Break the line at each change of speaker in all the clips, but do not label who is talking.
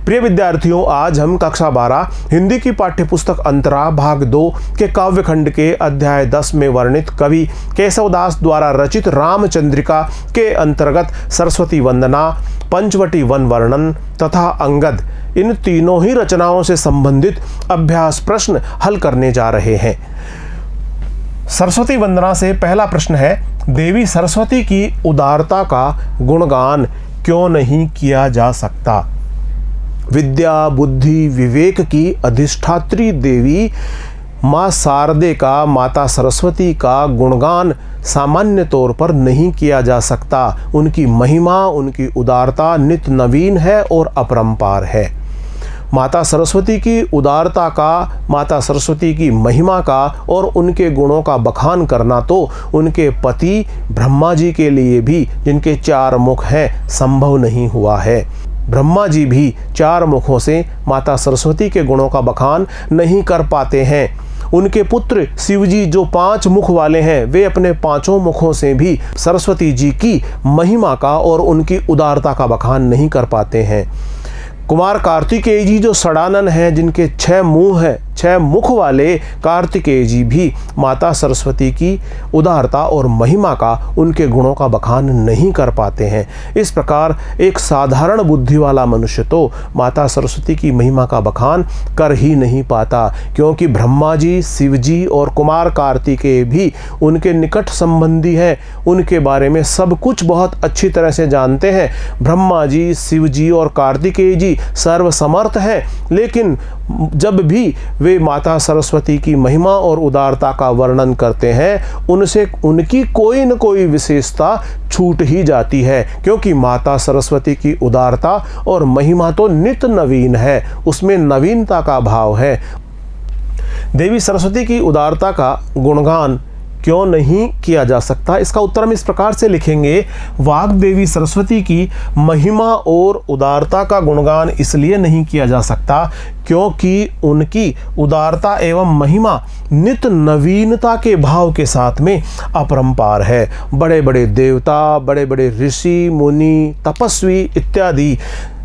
प्रिय विद्यार्थियों, आज हम कक्षा 12 हिंदी की पाठ्यपुस्तक अंतरा भाग 2 के काव्यखंड के अध्याय 10 में वर्णित कवि केशवदास द्वारा रचित रामचंद्रिका के अंतर्गत सरस्वती वंदना, पंचवटी वन वर्णन तथा अंगद, इन तीनों ही रचनाओं से संबंधित अभ्यास प्रश्न हल करने जा रहे हैं। सरस्वती वंदना से पहला प्रश्न है, देवी सरस्वती की उदारता का गुणगान क्यों नहीं किया जा सकता? विद्या, बुद्धि, विवेक की अधिष्ठात्री देवी माँ शारदे का, माता सरस्वती का गुणगान सामान्य तौर पर नहीं किया जा सकता। उनकी महिमा, उनकी उदारता नित्य नवीन है और अपरंपार है। माता सरस्वती की उदारता का, माता सरस्वती की महिमा का और उनके गुणों का बखान करना तो उनके पति ब्रह्मा जी के लिए भी, जिनके 4 मुख हैं, संभव नहीं हुआ है। ब्रह्मा जी भी 4 मुखों से माता सरस्वती के गुणों का बखान नहीं कर पाते हैं। उनके पुत्र शिवजी जो 5 मुख वाले हैं, वे अपने 5 मुखों से भी सरस्वती जी की महिमा का और उनकी उदारता का बखान नहीं कर पाते हैं। कुमार कार्तिकेय जी जो षडानन हैं, जिनके 6 मुंह हैं, 6 मुख वाले कार्तिकेय जी भी माता सरस्वती की उदारता और महिमा का, उनके गुणों का बखान नहीं कर पाते हैं। इस प्रकार एक साधारण बुद्धि वाला मनुष्य तो माता सरस्वती की महिमा का बखान कर ही नहीं पाता, क्योंकि ब्रह्मा जी, शिव जी और कुमार कार्तिकेय भी उनके निकट संबंधी हैं। उनके बारे में सब कुछ बहुत अच्छी तरह से जानते हैं। ब्रह्मा जी, शिव जी और कार्तिकेय जी सर्वसमर्थ हैं, लेकिन जब भी वे माता सरस्वती की महिमा और उदारता का वर्णन करते हैं, उनसे उनकी कोई न कोई विशेषता छूट ही जाती है, क्योंकि माता सरस्वती की उदारता और महिमा तो नित्य नवीन है, उसमें नवीनता का भाव है। देवी सरस्वती की उदारता का गुणगान क्यों नहीं किया जा सकता? इसका उत्तर हम इस प्रकार से लिखेंगे, वाग देवी सरस्वती की महिमा और उदारता का गुणगान इसलिए नहीं किया जा सकता क्योंकि उनकी उदारता एवं महिमा नित्य नवीनता के भाव के साथ में अपरंपार है। बड़े बड़े देवता, बड़े बड़े ऋषि, मुनि, तपस्वी इत्यादि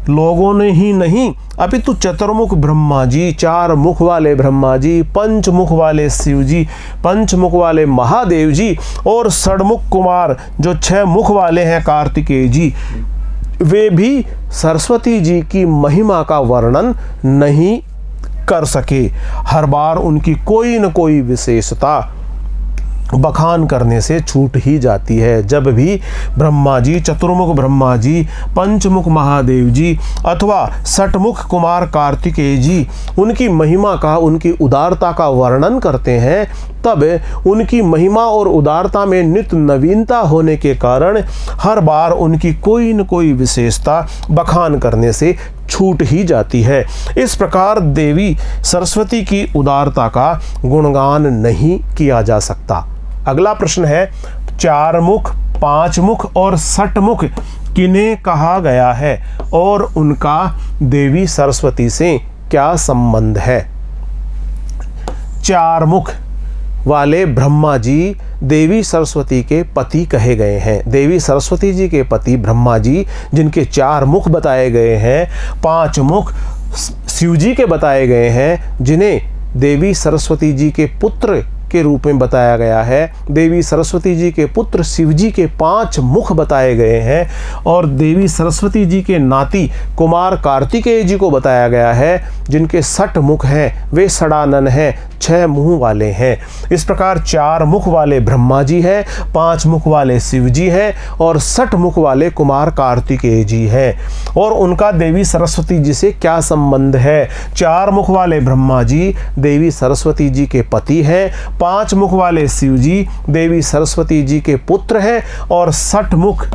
लोगों ने ही नहीं, अपितु चतुर्मुख ब्रह्मा जी, 4 मुख वाले ब्रह्मा जी, 5 मुख वाले शिव जी, 5 मुख वाले महादेव जी और षडमुख कुमार जो 6 मुख वाले हैं कार्तिकेय जी, वे भी सरस्वती जी की महिमा का वर्णन नहीं कर सके। हर बार उनकी कोई न कोई विशेषता बखान करने से छूट ही जाती है। जब भी ब्रह्मा जी, चतुर्मुख ब्रह्मा जी, पंचमुख महादेव जी अथवा षटमुख कुमार कार्तिकेय जी उनकी महिमा का, उनकी उदारता का वर्णन करते हैं, तब उनकी महिमा और उदारता में नित्य नवीनता होने के कारण हर बार उनकी कोई न कोई विशेषता बखान करने से छूट ही जाती है। इस प्रकार देवी सरस्वती की उदारता का गुणगान नहीं किया जा सकता। अगला प्रश्न है, 4 मुख, 5 मुख और षटमुख किन्हें कहा गया है और उनका देवी सरस्वती से क्या संबंध है? 4 मुख वाले ब्रह्मा जी देवी सरस्वती के पति कहे गए हैं। देवी सरस्वती जी के पति ब्रह्मा जी, जिनके 4 मुख बताए गए हैं, 5 मुख शिव जी के बताए गए हैं, जिन्हें देवी सरस्वती जी के पुत्र के रूप में बताया गया है। देवी सरस्वती जी के पुत्र शिव जी के 5 मुख बताए गए हैं और देवी सरस्वती जी के नाती कुमार कार्तिकेय जी को बताया गया है, जिनके 6 मुख हैं, वे षडानन हैं, 6 मुंह वाले हैं। इस प्रकार 4 मुख वाले ब्रह्मा जी हैं, 5 मुख वाले शिव जी हैं और 6 मुख वाले कुमार कार्तिकेय जी हैं। और उनका देवी सरस्वती जी से क्या संबंध है? 4 मुख वाले ब्रह्मा जी देवी सरस्वती जी के पति हैं, 5 मुख वाले शिव जी देवी सरस्वती जी के पुत्र हैं और 6 मुख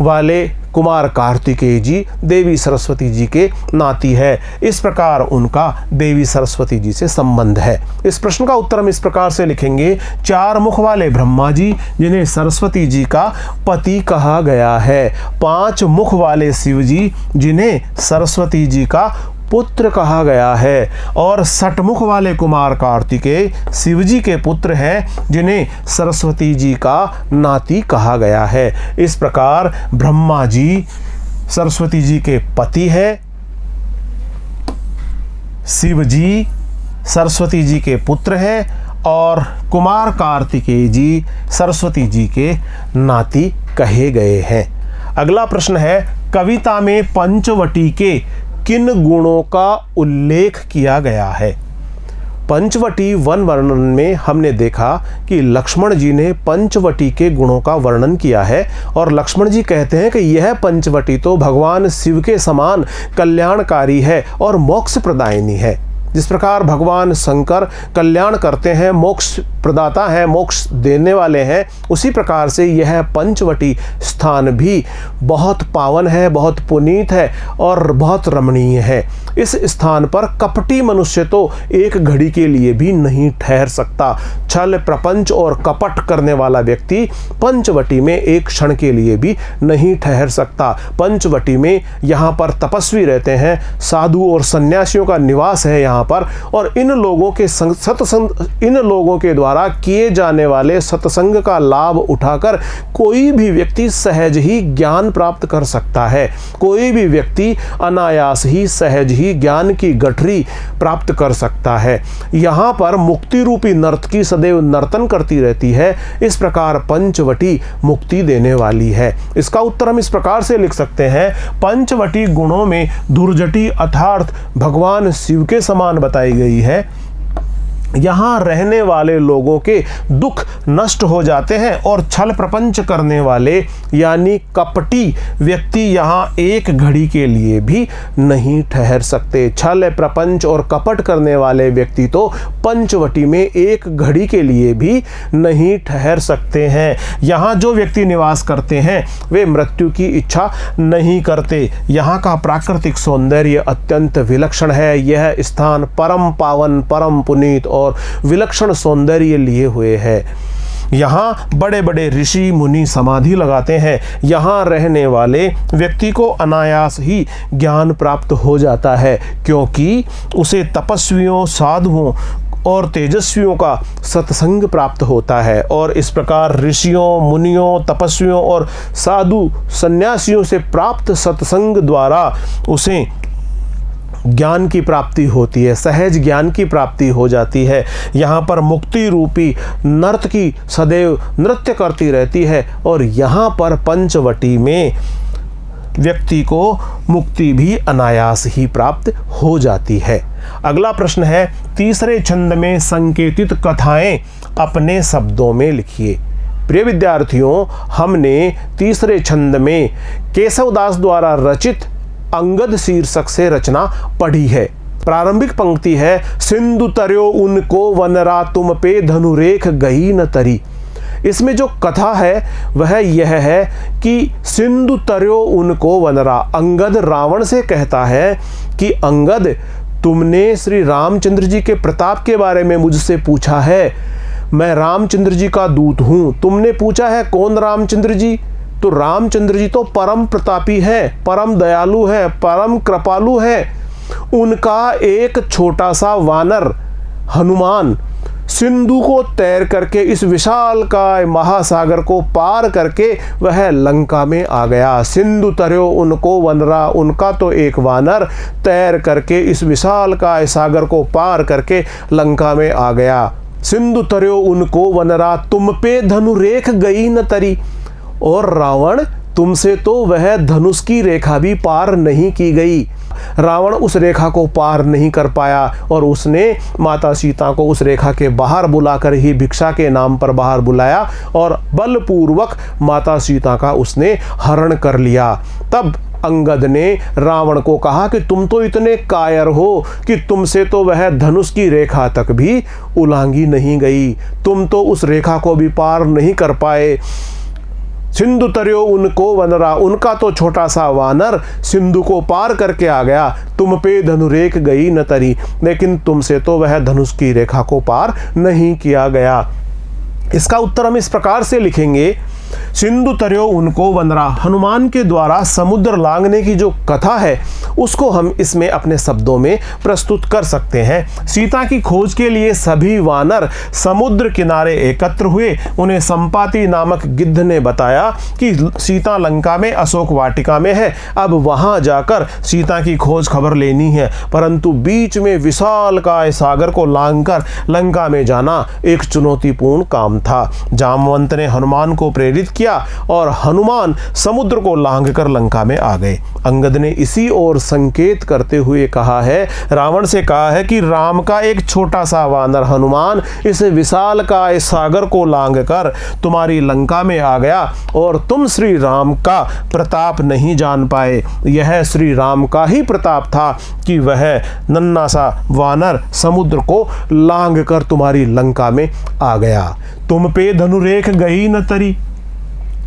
वाले कुमार कार्तिकेय जी देवी सरस्वती जी के नाती है। इस प्रकार उनका देवी सरस्वती जी से संबंध है। इस प्रश्न का उत्तर हम इस प्रकार से लिखेंगे, 4 मुख वाले ब्रह्मा जी जिन्हें सरस्वती जी का पति कहा गया है, 5 मुख वाले शिव जी जिन्हें सरस्वती जी का पुत्र कहा गया है और षटमुख वाले कुमार कार्तिकेय शिव जी के पुत्र हैं, जिन्हें सरस्वती जी का नाती कहा गया है। इस प्रकार ब्रह्मा जी सरस्वती जी के पति हैं शिव जी सरस्वती जी के पुत्र हैं और कुमार कार्तिकेय जी सरस्वती जी के नाती कहे गए हैं। अगला प्रश्न है, कविता में पंचवटी के किन गुणों का उल्लेख किया गया है? पंचवटी वन वर्णन में हमने देखा कि लक्ष्मण जी ने पंचवटी के गुणों का वर्णन किया है और लक्ष्मण जी कहते हैं कि यह पंचवटी तो भगवान शिव के समान कल्याणकारी है और मोक्ष प्रदायिनी है। जिस प्रकार भगवान शंकर कल्याण करते हैं, मोक्ष प्रदाता हैं, मोक्ष देने वाले हैं, उसी प्रकार से यह पंचवटी स्थान भी बहुत पावन है, बहुत पुनीत है और बहुत रमणीय है। इस स्थान पर कपटी मनुष्य तो एक घड़ी के लिए भी नहीं ठहर सकता। छल, प्रपंच और कपट करने वाला व्यक्ति पंचवटी में एक क्षण के लिए भी नहीं ठहर सकता। पंचवटी में यहाँ पर तपस्वी रहते हैं, साधु और सन्यासियों का निवास है यहाँ पर, और इन लोगों के द्वारा किए जाने वाले सत्संग का लाभ उठाकर कोई भी व्यक्ति सहज ही ज्ञान प्राप्त कर सकता है। कोई भी व्यक्ति अनायास ही सहज ही ज्ञान की गठरी प्राप्त कर सकता है। यहाँ पर मुक्ति रूपी नर्तकी सदैव नर्तन करती रहती है। इस प्रकार पंचवटी मुक्ति देने वाली है। इसका उत्तर हम इस प्रकार से लिख सकते हैं, पंचवटी गुणों में धुर्जटी अर्थात भगवान शिव के समान बताई गई है। यहाँ रहने वाले लोगों के दुख नष्ट हो जाते हैं और छल प्रपंच करने वाले यानी कपटी व्यक्ति यहाँ एक घड़ी के लिए भी नहीं ठहर सकते। छल प्रपंच और कपट करने वाले व्यक्ति तो पंचवटी में एक घड़ी के लिए भी नहीं ठहर सकते हैं। यहाँ जो व्यक्ति निवास करते हैं वे मृत्यु की इच्छा नहीं करते। यहाँ का प्राकृतिक सौंदर्य अत्यंत विलक्षण है। यह स्थान परम पावन, परम पुनीत और विलक्षण सौंदर्य लिए हुए है। यहाँ बड़े बड़े ऋषि मुनि समाधि लगाते हैं। यहाँ रहने वाले व्यक्ति को अनायास ही ज्ञान प्राप्त हो जाता है, क्योंकि उसे तपस्वियों, साधुओं और तेजस्वियों का सत्संग प्राप्त होता है। और इस प्रकार ऋषियों, मुनियों, तपस्वियों और साधु सन्यासियों से प्राप्त सत्संग द्वारा उसे ज्ञान की प्राप्ति होती है, सहज ज्ञान की प्राप्ति हो जाती है। यहाँ पर मुक्ति रूपी नर्तकी सदैव नृत्य करती रहती है और यहाँ पर पंचवटी में व्यक्ति को मुक्ति भी अनायास ही प्राप्त हो जाती है। अगला प्रश्न है, तीसरे छंद में संकेतित कथाएं अपने शब्दों में लिखिए। प्रिय विद्यार्थियों, हमने तीसरे छंद में केशवदास द्वारा रचित अंगद शीर्षक से रचना पढ़ी है। प्रारंभिक पंक्ति है, सिंधु तरयो उनको वनरा तुम पे धनुरेख गई न तरी। इसमें जो कथा है वह यह है कि सिंधु तरयो उनको वनरा, अंगद रावण से कहता है कि अंगद, तुमने श्री रामचंद्र जी के प्रताप के बारे में मुझसे पूछा है। मैं रामचंद्र जी का दूत हूँ। तुमने पूछा है कौन रामचंद्र जी? तो रामचंद्र जी तो परम प्रतापी है, परम दयालु है, परम कृपालु है। उनका एक छोटा सा वानर हनुमान सिंधु को तैर करके इस विशाल का महासागर को पार करके वह लंका में आ गया। सिंधु तरयो उनको वनरा, उनका तो एक वानर तैर करके इस विशाल का सागर को पार करके लंका में आ गया। सिंधु तरयो उनको वनरा तुम पे धनुरेख गई न तरी। और रावण, तुमसे तो वह धनुष की रेखा भी पार नहीं की गई। रावण उस रेखा को पार नहीं कर पाया और उसने माता सीता को उस रेखा के बाहर बुलाकर ही भिक्षा के नाम पर बाहर बुलाया और बलपूर्वक माता सीता का उसने हरण कर लिया। तब अंगद ने रावण को कहा कि तुम तो इतने कायर हो कि तुमसे तो वह धनुष की रेखा तक भी उल्लंघी नहीं गई, तुम तो उस रेखा को भी पार नहीं कर पाए। सिंधु तरयो उनको वनरा, उनका तो छोटा सा वानर सिंधु को पार करके आ गया, तुम पे धनुरेख गई न तरी, लेकिन तुमसे तो वह धनुष की रेखा को पार नहीं किया गया। इसका उत्तर हम इस प्रकार से लिखेंगे सिंधु तर्यो उनको वनरा। हनुमान के द्वारा समुद्र लांघने की जो कथा है उसको हम इसमें अपने शब्दों में प्रस्तुत कर सकते हैं। सीता की खोज के लिए सभी वानर समुद्र किनारे एकत्र हुए। उन्हें संपाति नामक गिद्ध ने बताया कि सीता लंका में अशोक वाटिका में है, अब वहां जाकर सीता की खोज खबर लेनी है। परंतु बीच में विशालकाय सागर को लांघकर लंका में जाना एक चुनौतीपूर्ण काम था। जामवंत ने हनुमान को प्रेरित किया और हनुमान समुद्र को लांघकर लंका में आ गए। अंगद ने इसी ओर संकेत करते हुए कहा है, रावण से कहा है कि राम का एक छोटा सा वानर हनुमान इस विशालकाय सागर को लांघकर तुम्हारी लंका में आ गया और तुम श्री राम का प्रताप नहीं जान पाए। यह श्री राम का ही प्रताप था कि वह नन्हा सा वानर समुद्र को लांघकर तुम्हारी लंका में आ गया। तुम पे धनुरेख गई न तरी।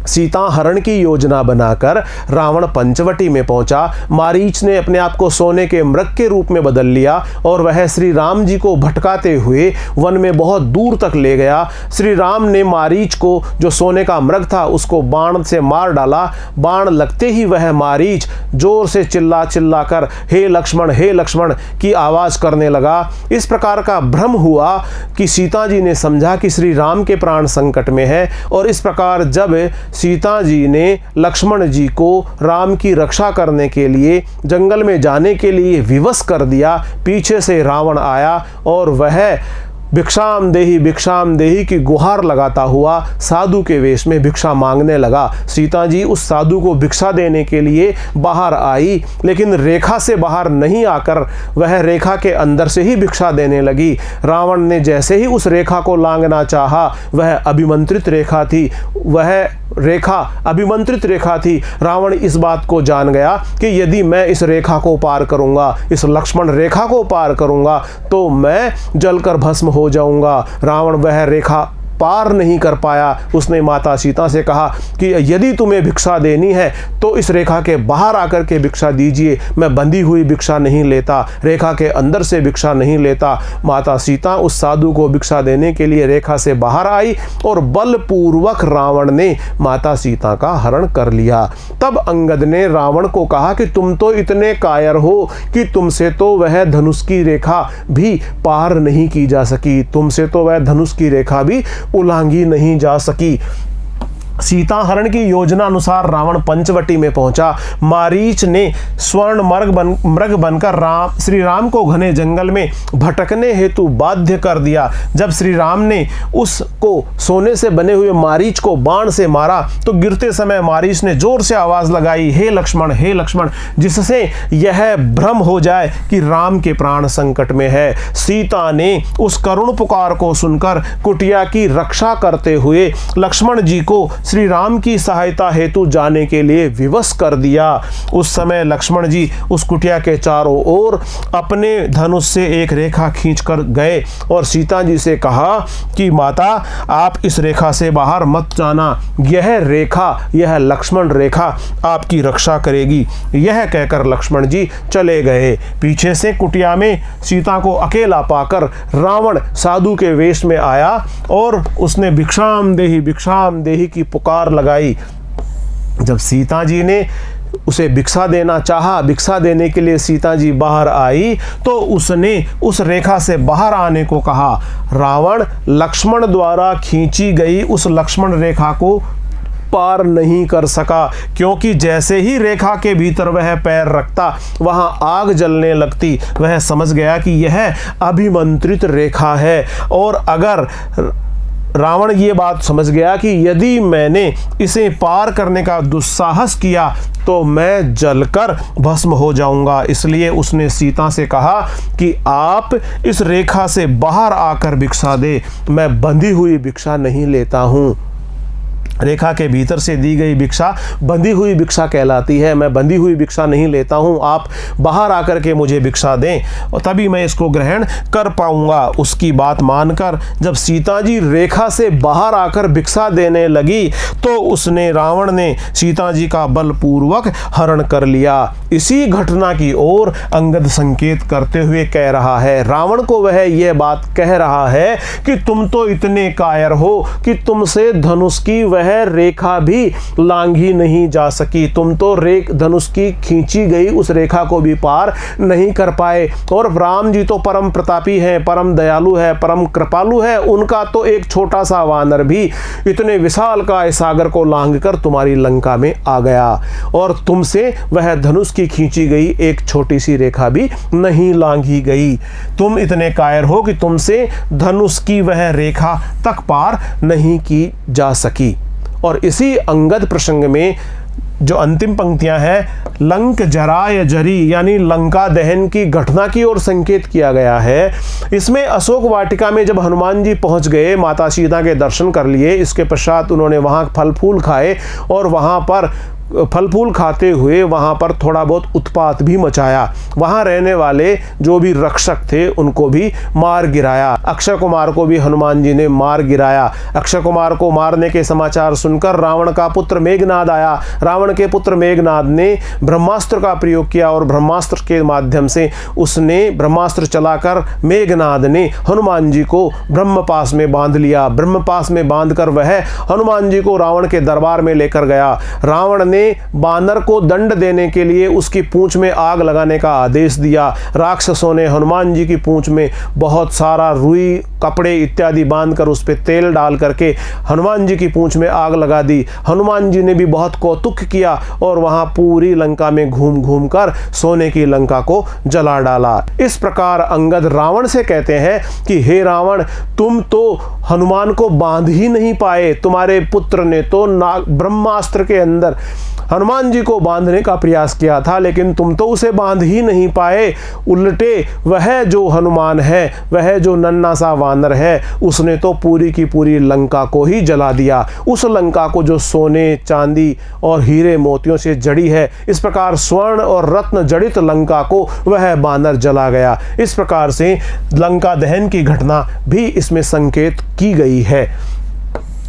सीता हरण की योजना बनाकर रावण पंचवटी में पहुंचा। मारीच ने अपने आप को सोने के मृग के रूप में बदल लिया और वह श्री राम जी को भटकाते हुए वन में बहुत दूर तक ले गया। श्री राम ने मारीच को, जो सोने का मृग था, उसको बाण से मार डाला। बाण लगते ही वह मारीच जोर से चिल्ला चिल्ला कर हे लक्ष्मण की आवाज करने लगा। इस प्रकार का भ्रम हुआ कि सीता जी ने समझा कि श्री राम के प्राण संकट में है और इस प्रकार जब सीता जी ने लक्ष्मण जी को राम की रक्षा करने के लिए जंगल में जाने के लिए विवश कर दिया, पीछे से रावण आया और वह भिक्षाम देही की गुहार लगाता हुआ साधु के वेश में भिक्षा मांगने लगा। सीता जी उस साधु को भिक्षा देने के लिए बाहर आई, लेकिन रेखा से बाहर नहीं आकर वह रेखा के अंदर से ही भिक्षा देने लगी। रावण ने जैसे ही उस रेखा को लांघना चाहा, वह अभिमंत्रित रेखा थी। रावण इस बात को जान गया कि यदि मैं इस रेखा को पार करूंगा, इस लक्ष्मण रेखा को पार करूंगा, तो मैं जलकर भस्म हो जाऊंगा। रावण वह रेखा पार नहीं कर पाया। उसने माता सीता से कहा कि यदि तुम्हें भिक्षा देनी है तो इस रेखा के बाहर आकर के भिक्षा दीजिए, मैं बंधी हुई भिक्षा नहीं लेता, रेखा के अंदर से भिक्षा नहीं लेता। माता सीता उस साधु को भिक्षा देने के लिए रेखा से बाहर आई और बलपूर्वक रावण ने माता सीता का हरण कर लिया। तब अंगद ने रावण को कहा कि तुम तो इतने कायर हो कि तुमसे तो वह धनुष की रेखा भी पार नहीं की जा सकी, तुमसे तो वह धनुष की रेखा भी उल्लंघी नहीं जा सकी। सीता हरण की योजना अनुसार रावण पंचवटी में पहुंचा। मारीच ने स्वर्ण मृग बनकर श्री राम को घने जंगल में भटकने हेतु बाध्य कर दिया। जब श्री राम ने उसको सोने से बने हुए मारीच को बाण से मारा तो गिरते समय मारीच ने जोर से आवाज लगाई, हे लक्ष्मण, जिससे यह भ्रम हो जाए कि राम के प्राण संकट में है। सीता ने उस करुण पुकार को सुनकर कुटिया की रक्षा करते हुए लक्ष्मण जी को श्री राम की सहायता हेतु जाने के लिए विवश कर दिया। उस समय लक्ष्मण जी उस कुटिया के चारों ओर अपने धनुष से एक रेखा खींचकर गए और सीता जी से कहा कि माता, आप इस रेखा से बाहर मत जाना, यह लक्ष्मण रेखा आपकी रक्षा करेगी। यह कहकर लक्ष्मण जी चले गए। पीछे से कुटिया में सीता को अकेला पाकर रावण साधु के वेश में आया और उसने भिक्षाम देही की पुकार लगाई। जब सीता जी ने उसे भिक्षा देना चाहा, भिक्षा देने के लिए सीता जी बाहर आई तो उसने उस रेखा से बाहर आने को कहा। रावण लक्ष्मण द्वारा खींची गई उस लक्ष्मण रेखा को पार नहीं कर सका, क्योंकि जैसे ही रेखा के भीतर वह पैर रखता वहां आग जलने लगती। वह समझ गया कि यह अभिमंत्रित रेखा है और अगर रावण ये बात समझ गया कि यदि मैंने इसे पार करने का दुस्साहस किया तो मैं जलकर भस्म हो जाऊंगा। इसलिए उसने सीता से कहा कि आप इस रेखा से बाहर आकर भिक्षा दे, मैं बंधी हुई भिक्षा नहीं लेता हूँ। रेखा के भीतर से दी गई भिक्षा बंधी हुई भिक्षा कहलाती है। मैं बंधी हुई भिक्षा नहीं लेता हूँ, आप बाहर आकर के मुझे भिक्षा दें और तभी मैं इसको ग्रहण कर पाऊंगा। उसकी बात मानकर जब सीता जी रेखा से बाहर आकर भिक्षा देने लगी तो उसने रावण ने सीता जी का बलपूर्वक हरण कर लिया। इसी घटना की ओर अंगद संकेत करते हुए कह रहा है, रावण को वह यह बात कह रहा है कि तुम तो इतने कायर हो कि तुमसे धनुष की वह वह रेखा भी लांघी नहीं जा सकी। तुम तो धनुष की खींची गई उस रेखा को भी पार नहीं कर पाए। और राम जी तो परम प्रतापी हैं, परम दयालु है, परम कृपालु है। उनका तो एक छोटा सा वानर भी इतने विशाल का सागर को लांघकर तुम्हारी लंका में आ गया, और तुमसे वह धनुष की खींची गई एक छोटी सी रेखा भी नहीं लांघी गई। तुम इतने कायर हो कि तुमसे धनुष की वह रेखा तक पार नहीं की जा सकी। और इसी अंगद प्रसंग में जो अंतिम पंक्तियां हैं, लंक जराय जरी यानी लंका दहन की घटना की ओर संकेत किया गया है। इसमें अशोक वाटिका में जब हनुमान जी पहुंच गए, माता सीता के दर्शन कर लिए, इसके पश्चात उन्होंने वहां फल फूल खाए और वहां पर फल फूल खाते हुए वहाँ पर थोड़ा बहुत उत्पात भी मचाया। वहाँ रहने वाले जो भी रक्षक थे उनको भी मार गिराया। अक्षय कुमार को भी हनुमान जी ने मार गिराया। अक्षय कुमार को मारने के समाचार सुनकर रावण का पुत्र मेघनाद आया। रावण के पुत्र मेघनाद ने ब्रह्मास्त्र का प्रयोग किया और ब्रह्मास्त्र के माध्यम से उसने ब्रह्मास्त्र चलाकर मेघनाद ने हनुमान जी को ब्रह्मपास में बांध लिया। ब्रह्मपास में बांधकर वह हनुमान जी को रावण के दरबार में लेकर गया। रावण ने बानर को दंड देने के लिए उसकी पूंछ में आग लगाने का आदेश दिया। राक्षसों ने हनुमान जी की पूंछ में बहुत सारा रुई, कपड़े इत्यादि बांधकर उस पर तेल डाल करके हनुमान जी की पूंछ में आग लगा दी। हनुमान जी ने भी बहुत कौतुक किया और वहां पूरी लंका में घूम घूम कर सोने की लंका को जला डाला। इस प्रकार अंगद रावण से कहते हैं कि हे रावण, तुम तो हनुमान को बांध ही नहीं पाए। तुम्हारे पुत्र ने तो ब्रह्मास्त्र के अंदर हनुमान जी को बांधने का प्रयास किया था, लेकिन तुम तो उसे बांध ही नहीं पाए। उल्टे वह जो हनुमान है, वह जो नन्हा सा वानर है, उसने तो पूरी की पूरी लंका को ही जला दिया। उस लंका को जो सोने, चांदी और हीरे मोतियों से जड़ी है, इस प्रकार स्वर्ण और रत्न जड़ित लंका को वह बानर जला गया। इस प्रकार से लंका दहन की घटना भी इसमें संकेत की गई है।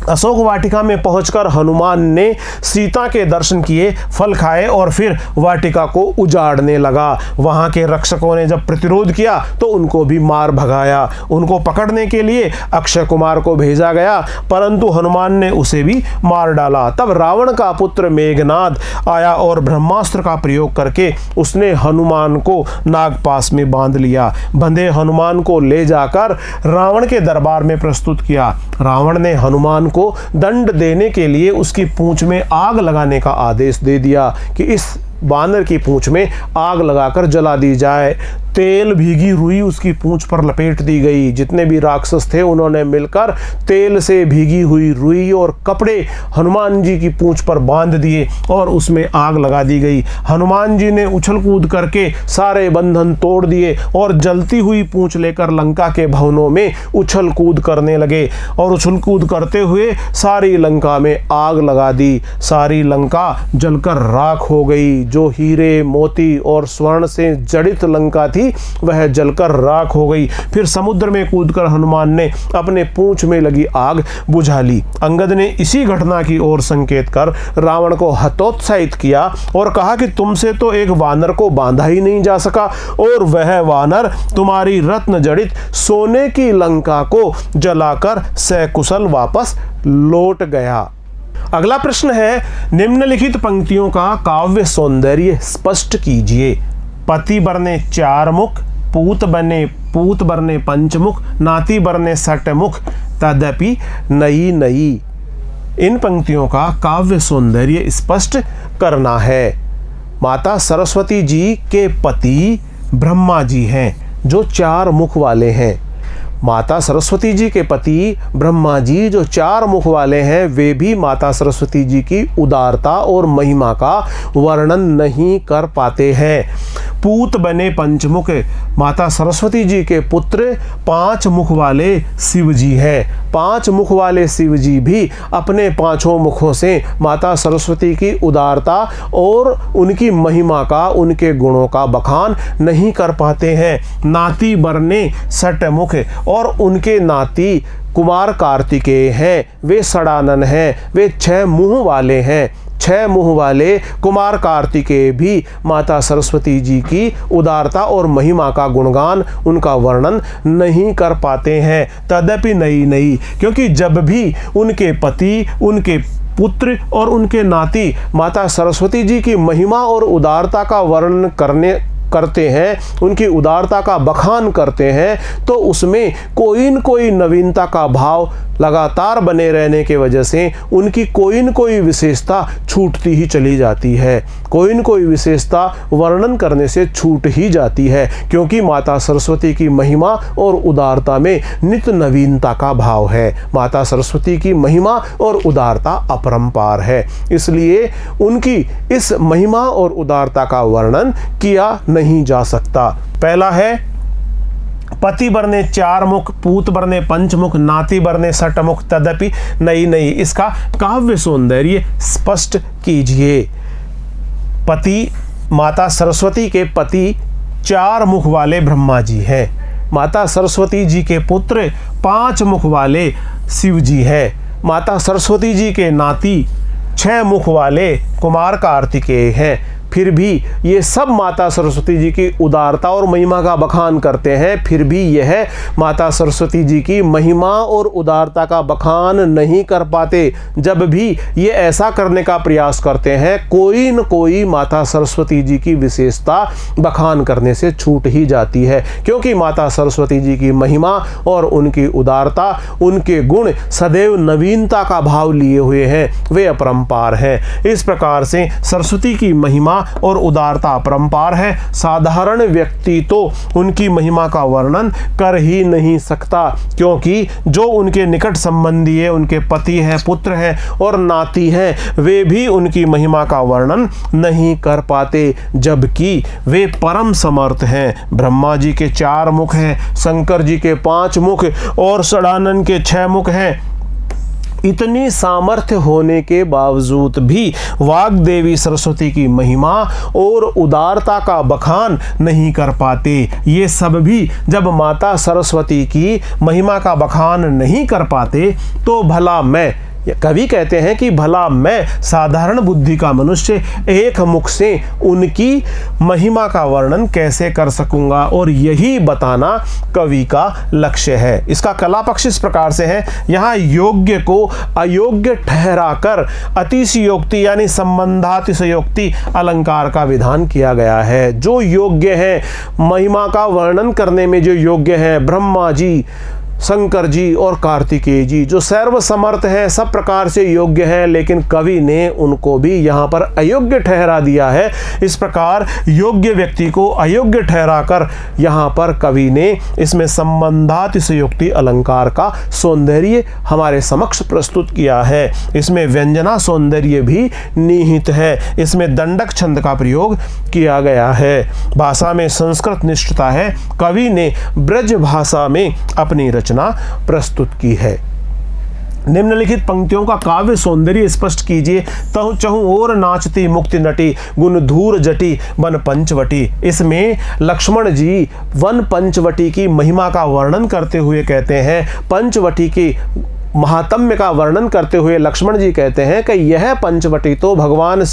अशोक वाटिका में पहुंचकर हनुमान ने सीता के दर्शन किए, फल खाए और फिर वाटिका को उजाड़ने लगा। वहां के रक्षकों ने जब प्रतिरोध किया तो उनको भी मार भगाया। उनको पकड़ने के लिए अक्षय कुमार को भेजा गया, परंतु हनुमान ने उसे भी मार डाला। तब रावण का पुत्र मेघनाद आया और ब्रह्मास्त्र का प्रयोग करके उसने हनुमान को नागपास में बांध लिया। बंधे हनुमान को ले जाकर रावण के दरबार में प्रस्तुत किया। रावण ने हनुमान को दंड देने के लिए उसकी पूंछ में आग लगाने का आदेश दे दिया कि इस बानर की पूंछ में आग लगाकर जला दी जाए। तेल भीगी रुई उसकी पूंछ पर लपेट दी गई। जितने भी राक्षस थे उन्होंने मिलकर तेल से भीगी हुई रुई और कपड़े हनुमान जी की पूंछ पर बांध दिए और उसमें आग लगा दी गई। हनुमान जी ने उछल कूद करके सारे बंधन तोड़ दिए और जलती हुई पूंछ लेकर लंका के भवनों में उछल कूद करने लगे और उछल कूद करते हुए सारी लंका में आग लगा दी। सारी लंका जलकर राख हो गई। जो हीरे, मोती और स्वर्ण से जड़ित लंका थी वह जलकर राख हो गई। फिर समुद्र में कूदकर हनुमान ने अपने पूंछ में लगी आग बुझा ली। अंगद ने इसी घटना की ओर संकेत कर रावण को हतोत्साहित किया और कहा कि तुमसे तो एक वानर को बांधा ही नहीं जा सका और वह वानर तुम्हारी रत्न जड़ित सोने की लंका को जलाकर सकुशल वापस लौट गया। अगला प्रश्न है, निम्नलिखित पंक्तियों का काव्य सौंदर्य स्पष्ट कीजिए। पति बरने 4 मुख, पूत बरने 5 मुख, नाती बरने 6 मुख, तदपि नई नई। इन पंक्तियों का काव्य सौंदर्य स्पष्ट करना है। माता सरस्वती जी के पति ब्रह्मा जी हैं जो 4 मुख वाले हैं। माता सरस्वती जी के पति ब्रह्मा जी जो 4 मुख वाले हैं, वे भी माता सरस्वती जी की उदारता और महिमा का वर्णन नहीं कर पाते हैं। पूत बने 5 मुख, माता सरस्वती जी के पुत्र 5 मुख वाले शिव जी हैं। 5 मुख वाले शिव जी भी अपने 5 मुखों से माता सरस्वती की उदारता और उनकी महिमा का, उनके गुणों का बखान नहीं कर पाते हैं। नाती बरने 6 मुख, और उनके नाती कुमार कार्तिकेय हैं, वे षडानन हैं, वे 6 मुंह वाले हैं। 6 मुंह वाले कुमार कार्तिकेय भी माता सरस्वती जी की उदारता और महिमा का गुणगान, उनका वर्णन नहीं कर पाते हैं। तदपि नई नई, क्योंकि जब भी उनके पति, उनके पुत्र और उनके नाती माता सरस्वती जी की महिमा और उदारता का वर्णन करते हैं, उनकी उदारता का बखान करते हैं, तो उसमें कोई न कोई नवीनता का भाव लगातार बने रहने के वजह से उनकी कोई न कोई विशेषता छूटती ही चली जाती है, कोई न कोई विशेषता वर्णन करने से छूट ही जाती है, क्योंकि माता सरस्वती की महिमा और उदारता में नित्य नवीनता का भाव है। माता सरस्वती की महिमा और उदारता अपरंपार है, इसलिए उनकी इस महिमा और उदारता का वर्णन किया नहीं जा सकता। पहला है, पति बरने 4 मुख, पूत बरने 5 मुख, नाती बरने 6 मुख, तदपि नहीं। इसका काव्य सौंदर्य स्पष्ट कीजिए। पति, माता सरस्वती के पति 4 मुख वाले ब्रह्मा जी हैं। माता सरस्वती जी के पुत्र 5 मुख वाले शिव जी हैं। माता सरस्वती जी के नाती 6 मुख वाले कुमार कार्तिकेय हैं। फिर भी ये सब माता सरस्वती जी की उदारता और महिमा का बखान करते हैं, फिर भी यह माता सरस्वती जी की महिमा और उदारता का बखान नहीं कर पाते। जब भी ये ऐसा करने का प्रयास करते हैं, कोई न कोई माता सरस्वती जी की विशेषता बखान करने से छूट ही जाती है, क्योंकि माता सरस्वती जी की महिमा और उनकी उदारता, उनके गुण सदैव नवीनता का भाव लिए हुए हैं, वे अपरंपार हैं। इस प्रकार से सरस्वती की महिमा और उदारता अपरंपार है। साधारण व्यक्ति तो उनकी महिमा का वर्णन कर ही नहीं सकता, क्योंकि जो उनके निकट संबंधी है, उनके पति हैं, पुत्र हैं और नाती हैं, वे भी उनकी महिमा का वर्णन नहीं कर पाते, जबकि वे परम समर्थ हैं। ब्रह्मा जी के 4 मुख हैं, शंकर जी के 5 मुख और षडानन के 6 मुख हैं। इतनी सामर्थ्य होने के बावजूद भी वाग्देवी सरस्वती की महिमा और उदारता का बखान नहीं कर पाते। ये सब भी जब माता सरस्वती की महिमा का बखान नहीं कर पाते, तो भला मैं, कवि कहते हैं कि भला मैं साधारण बुद्धि का मनुष्य एक मुख से उनकी महिमा का वर्णन कैसे कर सकूंगा, और यही बताना कवि का लक्ष्य है। इसका कला पक्ष इस प्रकार से है, यहाँ योग्य को अयोग्य ठहराकर अतिशयोक्ति यानी संबंधातिशयोक्ति अलंकार का विधान किया गया है। जो योग्य है महिमा का वर्णन करने में, जो योग्य है ब्रह्मा जी, शंकर जी और कार्तिकेय जी, जो सर्व समर्थ हैं, सब प्रकार से योग्य हैं, लेकिन कवि ने उनको भी यहाँ पर अयोग्य ठहरा दिया है। इस प्रकार योग्य व्यक्ति को अयोग्य ठहराकर यहाँ पर कवि ने इसमें संबंधातिशयोक्ति अलंकार का सौंदर्य हमारे समक्ष प्रस्तुत किया है। इसमें व्यंजना सौंदर्य भी निहित है, इसमें दंडक छंद का प्रयोग किया गया है। भाषा में संस्कृत निष्ठता है, कवि ने ब्रज भाषा में अपनी रचना प्रस्तुत की है। निम्नलिखित पंक्तियों का काव्य सौंदर्य स्पष्ट कीजिए। तहु चहु और नाचती मुक्ति नटी, गुण धूर जटी वन पंचवटी। इसमें लक्ष्मण जी वन पंचवटी की महिमा का वर्णन करते हुए कहते हैं, पंचवटी की महात्म्य का वर्णन करते हुए लक्ष्मण जी कहते हैं कि यह पंचवटी तो भगवान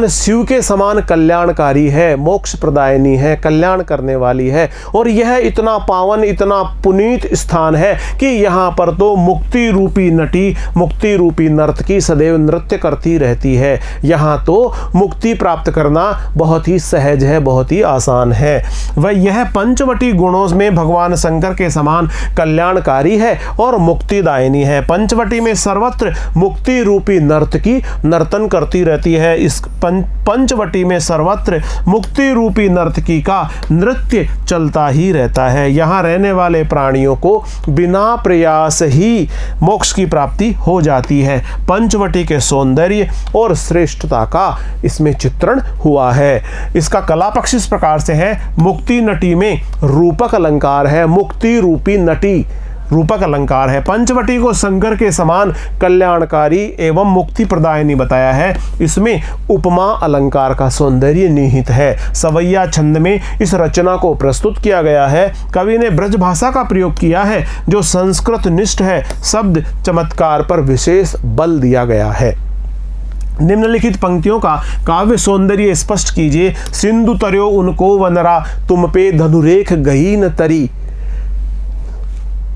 शिव के समान कल्याणकारी है, मोक्ष प्रदायिनी है, कल्याण करने वाली है, और यह इतना पावन, इतना पुनीत स्थान है कि यहाँ पर तो मुक्ति रूपी नटी, मुक्ति रूपी नर्तकी सदैव नृत्य करती रहती है। यहाँ तो मुक्ति प्राप्त करना बहुत ही सहज है, बहुत ही आसान है। वह यह पंचवटी गुणों में भगवान शंकर के समान कल्याणकारी है और मुक्तिदायिनी है। पंचवटी में सर्वत्र मुक्ति रूपी नर्तकी नर्तन करती रहती है। इस पंचवटी में सर्वत्र मुक्ति रूपी नर्तकी का नृत्य चलता ही रहता है। यहाँ रहने वाले प्राणियों को बिना प्रयास ही मोक्ष की प्राप्ति हो जाती है। पंचवटी के सौंदर्य और श्रेष्ठता का इसमें चित्रण हुआ है। इसका कला पक्ष इस प्रकार से है, मुक्ति नटी में रूपक अलंकार है, मुक्ति रूपी नटी रूपक अलंकार है। पंचवटी को शंकर के समान कल्याणकारी एवं मुक्ति प्रदायिनी बताया है। इसमें उपमा अलंकार का सौंदर्य निहित है। सवैया छंद में इस रचना को प्रस्तुत किया गया है। कवि ने ब्रज भाषा का प्रयोग किया है, जो संस्कृत निष्ठ है। शब्द चमत्कार पर विशेष बल दिया गया है। निम्नलिखित पंक्तियों का काव्य सौंदर्य स्पष्ट कीजिए। सिंधु तर्यो उनको वनरा, तुम पे धनुरेख गही न तरी।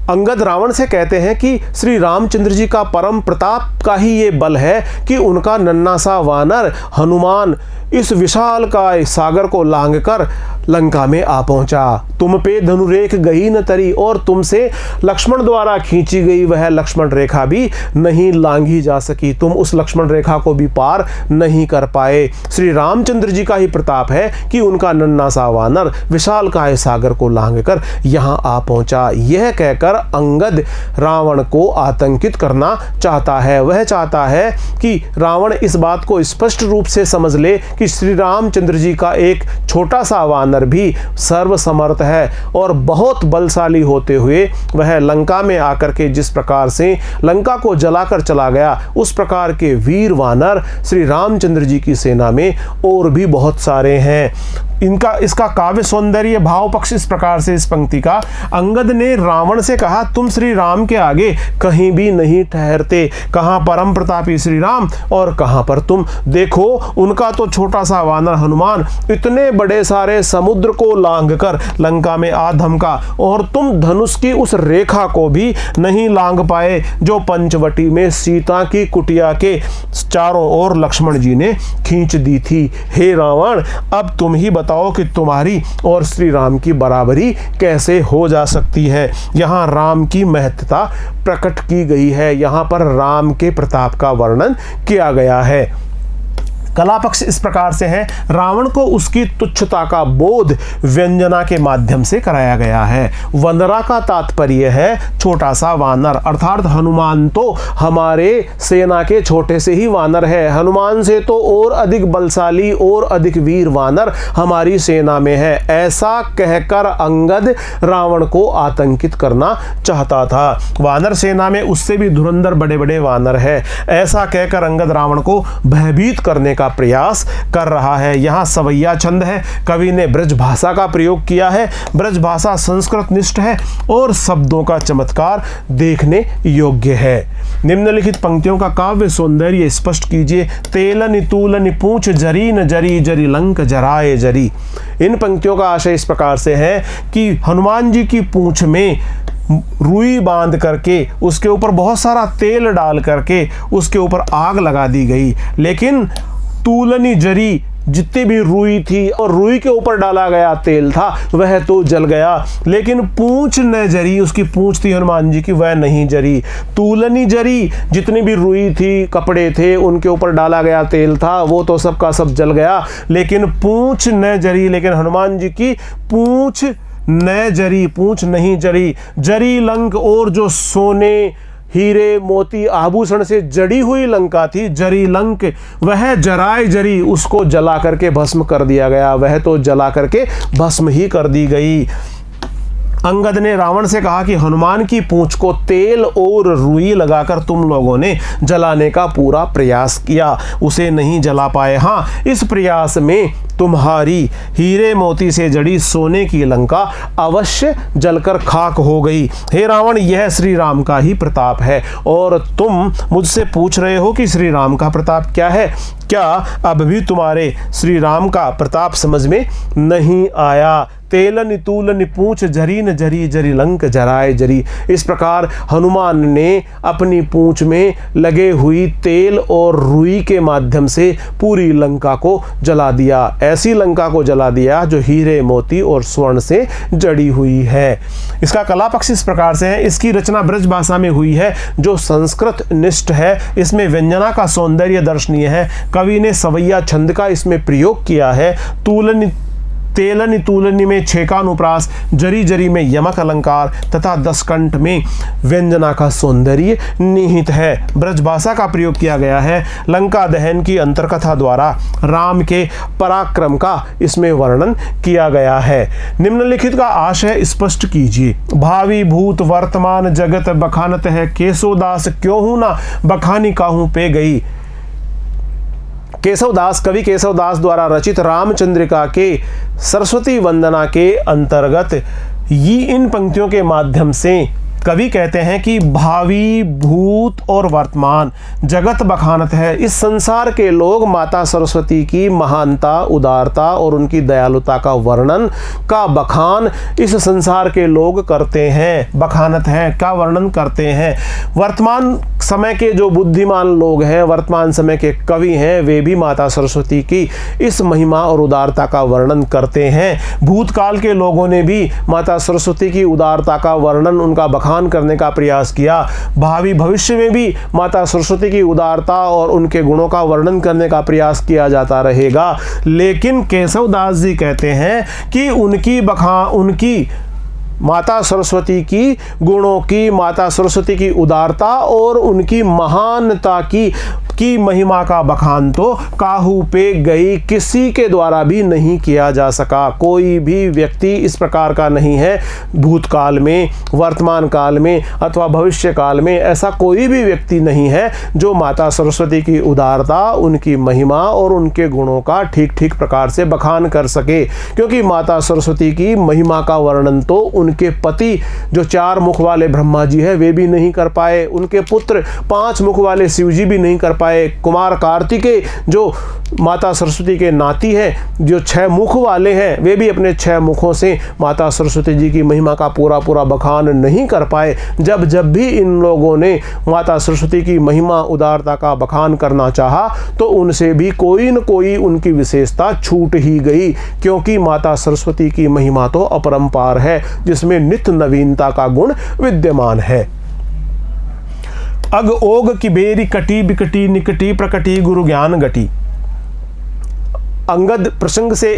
अंगद रावण से कहते हैं कि श्री रामचंद्र जी का परम प्रताप का ही ये बल है कि उनका नन्हा सा वानर हनुमान इस विशाल काय सागर को लांघकर लंका में आ पहुंचा। तुम पे धनुरेख गई न तरी, और तुमसे लक्ष्मण द्वारा खींची गई वह लक्ष्मण रेखा भी नहीं लांघी जा सकी। तुम उस लक्ष्मण रेखा को भी पार नहीं कर पाए। श्री रामचंद्र जी का ही प्रताप है कि उनका नन्हा सा वानर विशाल काय सागर को लांघकर यहाँ आ पहुंचा। यह कहकर अंगद रावण को आतंकित करना चाहता है। वह चाहता है कि रावण इस बात को स्पष्ट रूप से समझ ले कि श्री रामचंद्र जी का एक छोटा सा वानर भी सर्वसमर्थ है और बहुत बलशाली होते हुए वह लंका में आकर के जिस प्रकार से लंका को जलाकर चला गया, उस प्रकार के वीर वानर श्री रामचंद्र जी की सेना में और भी बहुत सारे हैं। इसका काव्य सौंदर्य भाव पक्ष इस प्रकार से इस पंक्ति का, अंगद ने रावण से कहा तुम श्री राम के आगे कहीं भी नहीं ठहरते। कहाँ परम प्रतापी श्री राम और कहाँ पर तुम। देखो उनका तो छोटा सा वानर हनुमान इतने बड़े सारे समुद्र को लांघकर लंका में आ धमका, और तुम धनुष की उस रेखा को भी नहीं लांघ पाए जो पंचवटी में सीता की कुटिया के चारों ओर लक्ष्मण जी ने खींच दी थी। हे रावण, अब तुम ही बताओ कि तुम्हारी और श्री राम की बराबरी कैसे हो जा सकती है। यहाँ राम की महत्ता प्रकट की गई है, यहाँ पर राम के प्रताप का वर्णन किया गया है। कला पक्ष इस प्रकार से है, रावण को उसकी तुच्छता का बोध व्यंजना के माध्यम से कराया गया है। वंदरा का तात्पर्य है छोटा सा वानर, अर्थात हनुमान तो हमारे सेना के छोटे से ही वानर है। हनुमान से तो और अधिक बलशाली और अधिक वीर वानर हमारी सेना में है। ऐसा कहकर अंगद रावण को आतंकित करना चाहता था। वानर सेना में उससे भी धुरंधर बड़े बड़े वानर है। ऐसा कहकर अंगद रावण को भयभीत करने का प्रयास कर रहा है। यहाँ सवैया छंद है, कवि ने ब्रज भाषा का प्रयोग किया है। ब्रज भाषा संस्कृत निष्ठ है और शब्दों का चमत्कार देखने योग्य है। निम्नलिखित पंक्तियों का काव्य सौंदर्य स्पष्ट कीजिए। तेलन तूलन पूंछ जरी न जरी, जरी लंक जराए जरी। इन पंक्तियों का आशय इस प्रकार से है कि हनुमान जी की पूंछ में रुई बांध करके उसके ऊपर बहुत सारा तेल डाल करके उसके ऊपर आग लगा दी गई, लेकिन तूलनी जरी जितनी भी रुई थी और रुई के ऊपर डाला गया तेल था वह तो जल गया, लेकिन पूंछ न जरी, उसकी पूंछ थी हनुमान जी की, वह नहीं जरी। तूलनी जरी, जितनी भी रुई थी कपड़े थे उनके ऊपर डाला गया तेल था वो तो सबका सब जल गया, लेकिन पूंछ न जरी, लेकिन हनुमान जी की पूंछ न जरी, पूंछ नहीं जरी। जरी लंक, और जो सोने हीरे मोती आभूषण से जड़ी हुई लंका थी जरी लंक, वह जराए जरी, उसको जला करके भस्म कर दिया गया, वह तो जला करके भस्म ही कर दी गई। अंगद ने रावण से कहा कि हनुमान की पूंछ को तेल और रुई लगाकर तुम लोगों ने जलाने का पूरा प्रयास किया, उसे नहीं जला पाए। हाँ, इस प्रयास में तुम्हारी हीरे मोती से जड़ी सोने की लंका अवश्य जलकर खाक हो गई। हे रावण, यह श्री राम का ही प्रताप है और तुम मुझसे पूछ रहे हो कि श्री राम का प्रताप क्या है। क्या अब भी तुम्हारे श्री राम का प्रताप समझ में नहीं आया। तेलन तूलन पूंछ जरी न जरी, जरी लंक जराए जरी। इस प्रकार हनुमान ने अपनी पूंछ में लगे हुई तेल और रुई के माध्यम से पूरी लंका को जला दिया। ऐसी लंका को जला दिया जो हीरे मोती और स्वर्ण से जड़ी हुई है। इसका कला पक्ष इस प्रकार से है, इसकी रचना ब्रज भाषा में हुई है जो संस्कृत निष्ठ है। इसमें व्यंजना का सौंदर्य दर्शनीय है। कवि ने सवैया छंद का इसमें प्रयोग किया है। तेलनि तूलनि में छेकानुप्रास, जरी जरी में यमक अलंकार तथा दसकंठ में व्यंजना का सौंदर्य निहित है। ब्रजभाषा का प्रयोग किया गया है। लंका दहन की अंतरकथा द्वारा राम के पराक्रम का इसमें वर्णन किया गया है। निम्नलिखित का आशय स्पष्ट कीजिए। भावी भूत वर्तमान जगत बखानत है, केशवदास क्यों हूं ना बखानी काहू पे गई। केशवदास, कवि केशवदास द्वारा रचित रामचंद्रिका के सरस्वती वंदना के अंतर्गत ये इन पंक्तियों के माध्यम से कवि कहते हैं कि भावी, भूत और वर्तमान जगत बखानत है। इस संसार के लोग माता सरस्वती की महानता, उदारता और उनकी दयालुता का वर्णन का बखान इस संसार के लोग करते हैं। बखानत है का वर्णन करते हैं। वर्तमान समय के जो बुद्धिमान लोग हैं, वर्तमान समय के कवि हैं, वे भी माता सरस्वती की इस महिमा और उदारता का वर्णन करते हैं। भूतकाल के लोगों ने भी माता सरस्वती की उदारता का वर्णन, उनका बखान करने का प्रयास किया। भावी भविष्य में भी माता सरस्वती की उदारता और उनके गुणों का वर्णन करने का प्रयास किया जाता रहेगा। लेकिन केशव दास जी कहते हैं कि उनकी माता सरस्वती की गुणों की, माता सरस्वती की उदारता और उनकी महानता की महिमा का बखान तो काहू पे गई किसी के द्वारा भी नहीं किया जा सका। कोई भी व्यक्ति इस प्रकार का नहीं है भूतकाल में, वर्तमान काल में अथवा भविष्य काल में, ऐसा कोई भी व्यक्ति नहीं है जो माता सरस्वती की उदारता, उनकी महिमा और उनके गुणों का ठीक ठीक प्रकार से बखान कर सके। क्योंकि माता सरस्वती की महिमा का वर्णन तो उनके पति जो 4 मुख वाले ब्रह्मा जी है वे भी नहीं कर पाए, उनके पुत्र 5 मुख वाले शिव जी भी नहीं कर पाए, कुमार कार्तिकेय जो माता सरस्वती के नाती हैं, जो 6 मुख वाले हैं, वे भी अपने 6 मुखों से माता सरस्वती जी की महिमा का पूरा पूरा बखान नहीं कर पाए। जब भी इन लोगों ने माता सरस्वती की महिमा, उदारता का बखान करना चाहा तो उनसे भी कोई न कोई उनकी विशेषता छूट ही गई। क्योंकि माता सरस्वती की महिमा तो अपरंपार है, जिसमें नित्य नवीनता का गुण विद्यमान है। अग ओग की बेरी कटी बिकटी निकटी प्रकटी गुरु ज्ञान गटी। अंगद प्रसंग से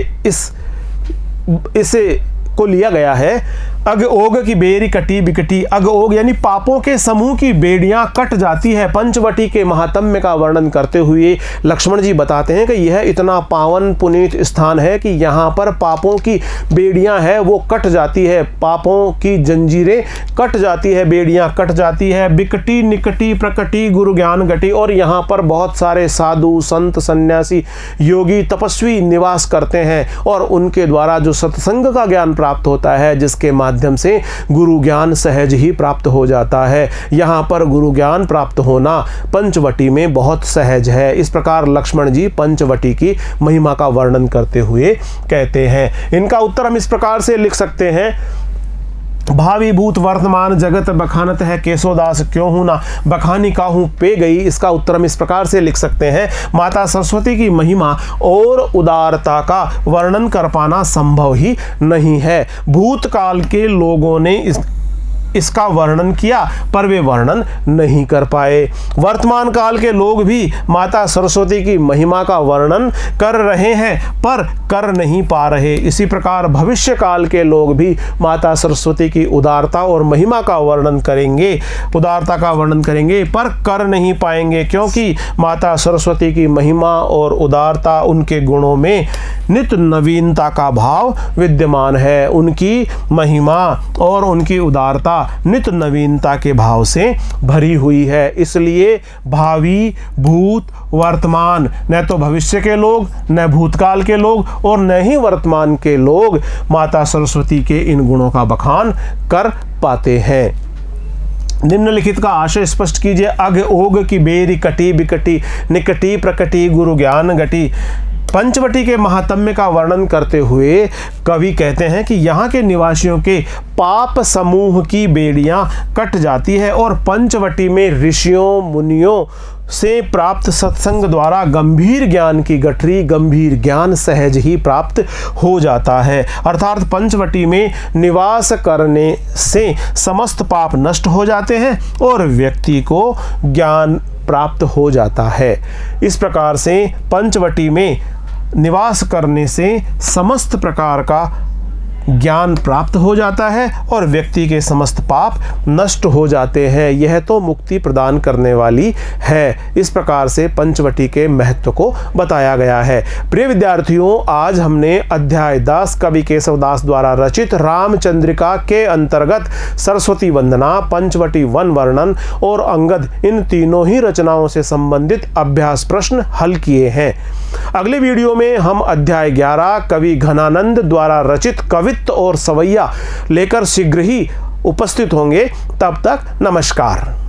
इसे को लिया गया है। अग ओग की बेरी कटी बिकटी। अग ओग यानी पापों के समूह की बेड़ियां कट जाती है। पंचवटी के महात्म्य का वर्णन करते हुए लक्ष्मण जी बताते हैं कि यह इतना पावन पुनीत स्थान है कि यहाँ पर पापों की बेड़ियां है वो कट जाती है, पापों की जंजीरें कट जाती है, बेड़ियां कट जाती है। बिकटी निकटी प्रकटी गुरु ज्ञान गटी। और यहाँ पर बहुत सारे साधु, संत, सन्यासी, योगी, तपस्वी निवास करते हैं और उनके द्वारा जो सत्संग का ज्ञान प्राप्त होता है, जिसके माध्यम से गुरु ज्ञान सहज ही प्राप्त हो जाता है। यहाँ पर गुरु ज्ञान प्राप्त होना पंचवटी में बहुत सहज है। इस प्रकार लक्ष्मण जी पंचवटी की महिमा का वर्णन करते हुए कहते हैं। इनका उत्तर हम इस प्रकार से लिख सकते हैं। भावी भूत वर्तमान जगत बखानत है, केशवदास क्यों हूं ना बखानी काहू पे गई। इसका उत्तर हम इस प्रकार से लिख सकते हैं। माता सरस्वती की महिमा और उदारता का वर्णन कर पाना संभव ही नहीं है। भूतकाल के लोगों ने इसका वर्णन किया पर वे वर्णन नहीं कर पाए। वर्तमान काल के लोग भी माता सरस्वती की महिमा का वर्णन कर रहे हैं पर कर नहीं पा रहे। इसी प्रकार भविष्य काल के लोग भी माता सरस्वती की उदारता और महिमा का वर्णन करेंगे, उदारता का वर्णन करेंगे पर कर नहीं पाएंगे। क्योंकि माता सरस्वती की महिमा और उदारता, उनके गुणों में नित्य नवीनता का भाव विद्यमान है। उनकी महिमा और उनकी उदारता नित्य नवीनता के भाव से भरी हुई है। इसलिए भावी, भूत, वर्तमान, न तो भविष्य के लोग, न भूतकाल के लोग और न ही वर्तमान के लोग माता सरस्वती के इन गुणों का बखान कर पाते हैं। निम्नलिखित का आशय स्पष्ट कीजिए। अग ओग की बेरी कटी बिकटी निकटी प्रकटी गुरु ज्ञान गटी। पंचवटी के महात्म्य का वर्णन करते हुए कवि कहते हैं कि यहाँ के निवासियों के पाप समूह की बेड़ियां कट जाती है और पंचवटी में ऋषियों, मुनियों से प्राप्त सत्संग द्वारा गंभीर ज्ञान की गठरी, गंभीर ज्ञान सहज ही प्राप्त हो जाता है। अर्थात पंचवटी में निवास करने से समस्त पाप नष्ट हो जाते हैं और व्यक्ति को ज्ञान प्राप्त हो जाता है। इस प्रकार से पंचवटी में निवास करने से समस्त प्रकार का ज्ञान प्राप्त हो जाता है और व्यक्ति के समस्त पाप नष्ट हो जाते हैं। यह तो मुक्ति प्रदान करने वाली है। इस प्रकार से पंचवटी के महत्व को बताया गया है। प्रिय विद्यार्थियों, आज हमने अध्याय 10 कवि केशवदास द्वारा रचित रामचंद्रिका के अंतर्गत सरस्वती वंदना, पंचवटी वन वर्णन और अंगद, इन तीनों ही रचनाओं से संबंधित अभ्यास प्रश्न हल किए हैं। अगले वीडियो में हम अध्याय 11 कवि घनानंद द्वारा रचित कवित्व और सवैया लेकर शीघ्र ही उपस्थित होंगे। तब तक नमस्कार।